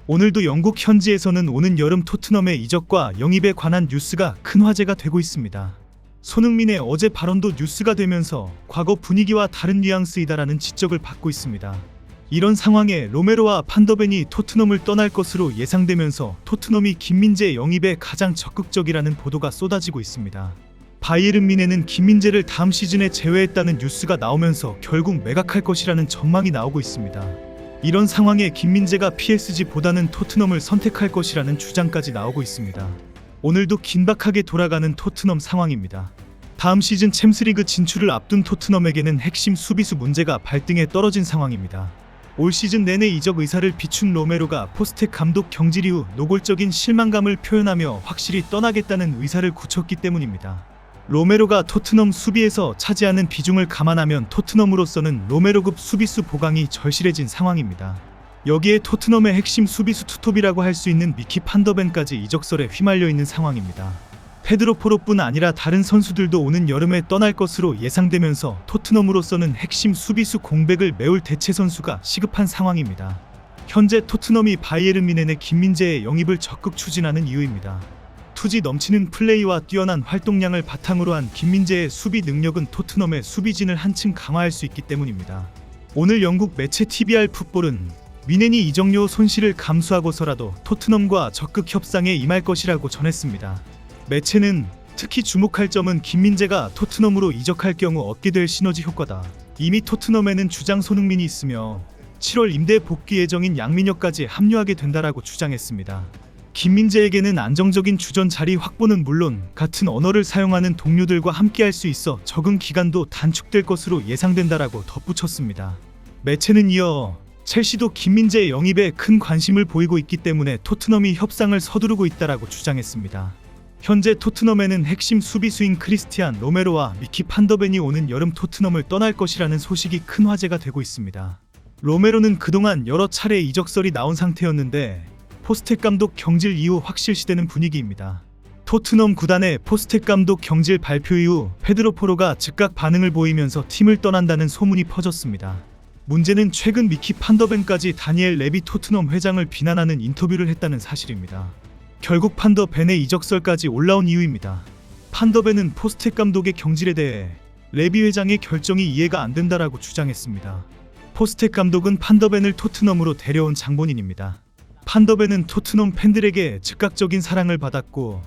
오늘도 영국 현지에서는 오는 여름 토트넘의 이적과 영입에 관한 뉴스가 큰 화제가 되고 있습니다. 손흥민의 어제 발언도 뉴스가 되면서 과거 분위기와 다른 뉘앙스이다라는 지적을 받고 있습니다. 이런 상황에 로메로와 판더벤이 토트넘을 떠날 것으로 예상되면서 토트넘이 김민재 영입에 가장 적극적이라는 보도가 쏟아지고 있습니다. 바이에른 뮌헨은 김민재를 다음 시즌에 제외했다는 뉴스가 나오면서 결국 매각할 것이라는 전망이 나오고 있습니다. 이런 상황에 김민재가 PSG보다는 토트넘을 선택할 것이라는 주장까지 나오고 있습니다. 오늘도 긴박하게 돌아가는 토트넘 상황입니다. 다음 시즌 챔스리그 진출을 앞둔 토트넘에게는 핵심 수비수 문제가 발등에 떨어진 상황입니다. 올 시즌 내내 이적 의사를 비춘 로메로가 포스텍 감독 경질 이후 노골적인 실망감을 표현하며 확실히 떠나겠다는 의사를 굳혔기 때문입니다. 로메로가 토트넘 수비에서 차지하는 비중을 감안하면 토트넘으로서는 로메로급 수비수 보강이 절실해진 상황입니다. 여기에 토트넘의 핵심 수비수 투톱이라고 할 수 있는 미키 판더벤까지 이적설에 휘말려 있는 상황입니다. 페드로 포로뿐 아니라 다른 선수들도 오는 여름에 떠날 것으로 예상되면서 토트넘으로서는 핵심 수비수 공백을 메울 대체 선수가 시급한 상황입니다. 현재 토트넘이 바이에른 뮌헨의 김민재의 영입을 적극 추진하는 이유입니다. 투지 넘치는 플레이와 뛰어난 활동량을 바탕으로 한 김민재의 수비 능력은 토트넘의 수비진을 한층 강화할 수 있기 때문입니다. 오늘 영국 매체 TVR 풋볼은 뮌헨이 이적료 손실을 감수하고서라도 토트넘과 적극 협상에 임할 것이라고 전했습니다. 매체는 특히 주목할 점은 김민재가 토트넘으로 이적할 경우 얻게 될 시너지 효과다. 이미 토트넘에는 주장 손흥민이 있으며 7월 임대 복귀 예정인 양민혁까지 합류하게 된다라고 주장했습니다. 김민재에게는 안정적인 주전 자리 확보는 물론 같은 언어를 사용하는 동료들과 함께할 수 있어 적응 기간도 단축될 것으로 예상된다라고 덧붙였습니다. 매체는 이어 첼시도 김민재 영입에 큰 관심을 보이고 있기 때문에 토트넘이 협상을 서두르고 있다라고 주장했습니다. 현재 토트넘에는 핵심 수비수인 크리스티안 로메로와 미키 판더벤이 오는 여름 토트넘을 떠날 것이라는 소식이 큰 화제가 되고 있습니다. 로메로는 그동안 여러 차례 이적설이 나온 상태였는데 포스텍 감독 경질 이후 확실시되는 분위기입니다. 토트넘 구단의 포스텍 감독 경질 발표 이후 페드로 포로가 즉각 반응을 보이면서 팀을 떠난다는 소문이 퍼졌습니다. 문제는 최근 미키 판더벤까지 다니엘 레비 토트넘 회장을 비난하는 인터뷰를 했다는 사실입니다. 결국 판더벤의 이적설까지 올라온 이유입니다. 판더벤은 포스텍 감독의 경질에 대해 레비 회장의 결정이 이해가 안 된다라고 주장했습니다. 포스텍 감독은 판더벤을 토트넘으로 데려온 장본인입니다. 판더벤은 토트넘 팬들에게 즉각적인 사랑을 받았고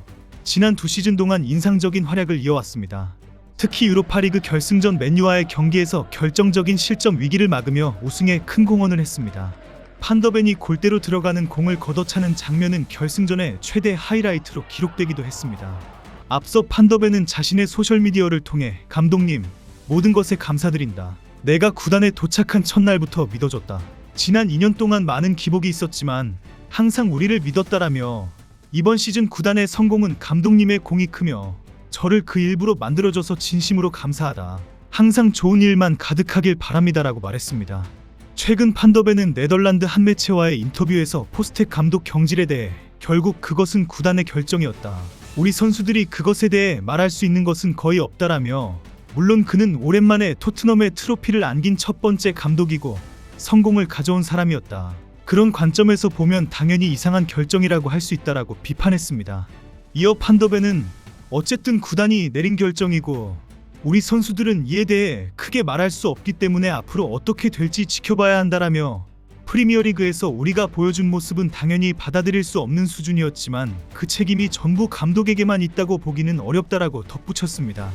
지난 2시즌 동안 인상적인 활약을 이어왔습니다. 특히 유로파리그 결승전 맨유와의 경기에서 결정적인 실점 위기를 막으며 우승에 큰 공헌을 했습니다. 판더벤이 골대로 들어가는 공을 걷어차는 장면은 결승전의 최대 하이라이트로 기록되기도 했습니다. 앞서 판더벤은 자신의 소셜미디어를 통해 감독님, 모든 것에 감사드린다. 내가 구단에 도착한 첫날부터 믿어줬다. 지난 2년 동안 많은 기복이 있었지만 항상 우리를 믿었다라며 이번 시즌 구단의 성공은 감독님의 공이 크며 저를 그 일부로 만들어줘서 진심으로 감사하다. 항상 좋은 일만 가득하길 바랍니다라고 말했습니다. 최근 판더벤은 네덜란드 한 매체와의 인터뷰에서 포스텍 감독 경질에 대해 결국 그것은 구단의 결정이었다. 우리 선수들이 그것에 대해 말할 수 있는 것은 거의 없다라며 물론 그는 오랜만에 토트넘의 트로피를 안긴 첫 번째 감독이고 성공을 가져온 사람이었다. 그런 관점에서 보면 당연히 이상한 결정이라고 할 수 있다라고 비판했습니다. 이어 판더벤은 어쨌든 구단이 내린 결정이고 우리 선수들은 이에 대해 크게 말할 수 없기 때문에 앞으로 어떻게 될지 지켜봐야 한다라며 프리미어리그에서 우리가 보여준 모습은 당연히 받아들일 수 없는 수준이었지만 그 책임이 전부 감독에게만 있다고 보기는 어렵다라고 덧붙였습니다.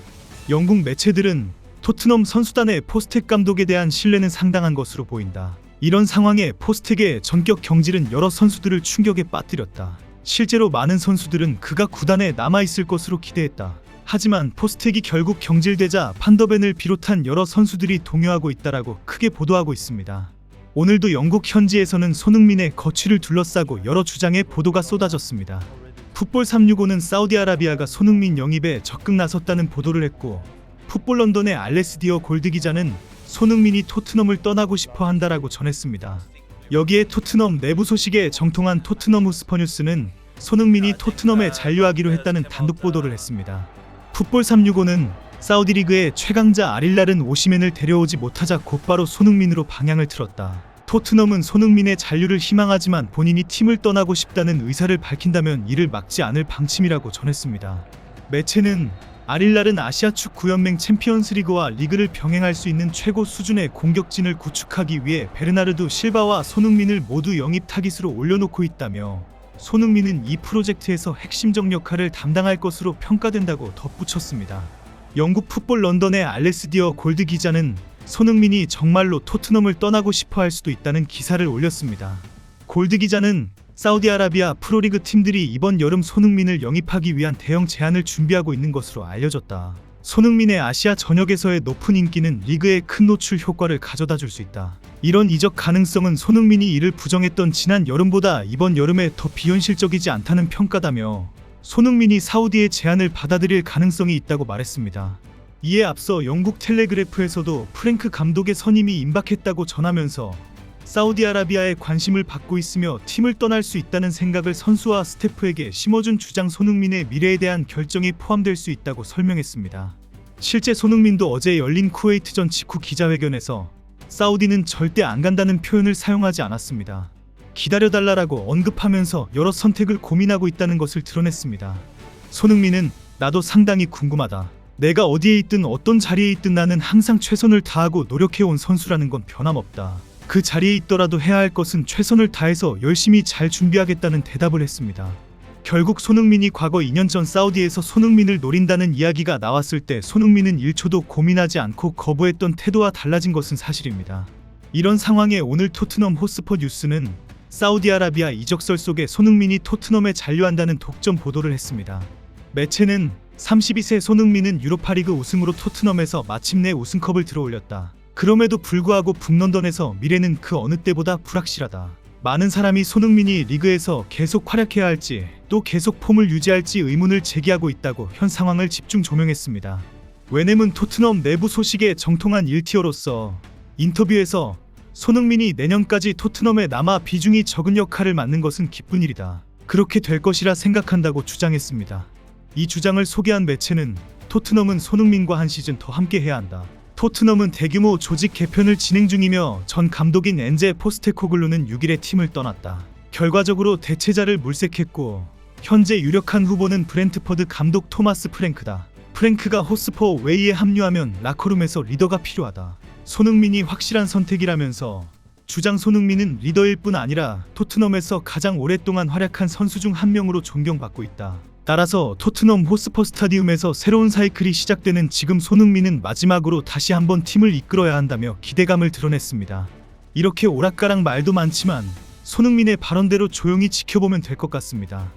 영국 매체들은 토트넘 선수단의 포스텍 감독에 대한 신뢰는 상당한 것으로 보인다. 이런 상황에 포스텍의 전격 경질은 여러 선수들을 충격에 빠뜨렸다. 실제로 많은 선수들은 그가 구단에 남아있을 것으로 기대했다. 하지만 포스텍이 결국 경질되자 판더벤을 비롯한 여러 선수들이 동요하고 있다라고 크게 보도하고 있습니다. 오늘도 영국 현지에서는 손흥민의 거취를 둘러싸고 여러 주장의 보도가 쏟아졌습니다. 풋볼 365는 사우디아라비아가 손흥민 영입에 적극 나섰다는 보도를 했고 풋볼 런던의 알레스 디어 골드 기자는 손흥민이 토트넘을 떠나고 싶어 한다라고 전했습니다. 여기에 토트넘 내부 소식에 정통한 토트넘 후스퍼 뉴스는 손흥민이 토트넘에 잔류하기로 했다는 단독 보도를 했습니다. 풋볼 365는 사우디 리그의 최강자 알힐랄은 오시멘을 데려오지 못하자 곧바로 손흥민으로 방향을 틀었다. 토트넘은 손흥민의 잔류를 희망하지만 본인이 팀을 떠나고 싶다는 의사를 밝힌다면 이를 막지 않을 방침이라고 전했습니다. 매체는 아릴날은 아시아 축구연맹 챔피언스리그와 리그를 병행할 수 있는 최고 수준의 공격진을 구축하기 위해 베르나르도 실바와 손흥민을 모두 영입 타깃으로 올려놓고 있다며 손흥민은 이 프로젝트에서 핵심적 역할을 담당할 것으로 평가된다고 덧붙였습니다. 영국 풋볼 런던의 알렉스 디어 골드 기자는 손흥민이 정말로 토트넘을 떠나고 싶어 할 수도 있다는 기사를 올렸습니다. 골드 기자는 사우디아라비아 프로리그 팀들이 이번 여름 손흥민을 영입하기 위한 대형 제안을 준비하고 있는 것으로 알려졌다. 손흥민의 아시아 전역에서의 높은 인기는 리그에 큰 노출 효과를 가져다 줄 수 있다. 이런 이적 가능성은 손흥민이 이를 부정했던 지난 여름보다 이번 여름에 더 비현실적이지 않다는 평가다며 손흥민이 사우디의 제안을 받아들일 가능성이 있다고 말했습니다. 이에 앞서 영국 텔레그래프에서도 프랭크 감독의 선임이 임박했다고 전하면서 사우디아라비아에 관심을 받고 있으며 팀을 떠날 수 있다는 생각을 선수와 스태프에게 심어준 주장 손흥민의 미래에 대한 결정이 포함될 수 있다고 설명했습니다. 실제 손흥민도 어제 열린 쿠웨이트전 직후 기자회견에서 사우디는 절대 안 간다는 표현을 사용하지 않았습니다. 기다려달라고 언급하면서 여러 선택을 고민하고 있다는 것을 드러냈습니다. 손흥민은 나도 상당히 궁금하다. 내가 어디에 있든 어떤 자리에 있든 나는 항상 최선을 다하고 노력해온 선수라는 건 변함없다. 그 자리에 있더라도 해야 할 것은 최선을 다해서 열심히 잘 준비하겠다는 대답을 했습니다. 결국 손흥민이 과거 2년 전 사우디에서 손흥민을 노린다는 이야기가 나왔을 때 손흥민은 1초도 고민하지 않고 거부했던 태도와 달라진 것은 사실입니다. 이런 상황에 오늘 토트넘 호스퍼 뉴스는 사우디아라비아 이적설 속에 손흥민이 토트넘에 잔류한다는 독점 보도를 했습니다. 매체는 32세 손흥민은 유로파리그 우승으로 토트넘에서 마침내 우승컵을 들어올렸다. 그럼에도 불구하고 북런던에서 미래는 그 어느 때보다 불확실하다. 많은 사람이 손흥민이 리그에서 계속 활약해야 할지 또 계속 폼을 유지할지 의문을 제기하고 있다고 현 상황을 집중 조명했습니다. 웨넴은 토트넘 내부 소식에 정통한 1티어로서 인터뷰에서 손흥민이 내년까지 토트넘에 남아 비중이 적은 역할을 맡는 것은 기쁜 일이다. 그렇게 될 것이라 생각한다고 주장했습니다. 이 주장을 소개한 매체는 토트넘은 손흥민과 한 시즌 더 함께해야 한다. 토트넘은 대규모 조직 개편을 진행 중이며 전 감독인 엔제 포스테코글루는 6일에 팀을 떠났다. 결과적으로 대체자를 물색했고 현재 유력한 후보는 브렌트퍼드 감독 토마스 프랭크다. 프랭크가 호스퍼 웨이에 합류하면 라커룸에서 리더가 필요하다. 손흥민이 확실한 선택이라면서 주장 손흥민은 리더일 뿐 아니라 토트넘에서 가장 오랫동안 활약한 선수 중 한 명으로 존경받고 있다. 따라서 토트넘 호스퍼 스타디움에서 새로운 사이클이 시작되는 지금 손흥민은 마지막으로 다시 한번 팀을 이끌어야 한다며 기대감을 드러냈습니다. 이렇게 오락가락 말도 많지만 손흥민의 발언대로 조용히 지켜보면 될 것 같습니다.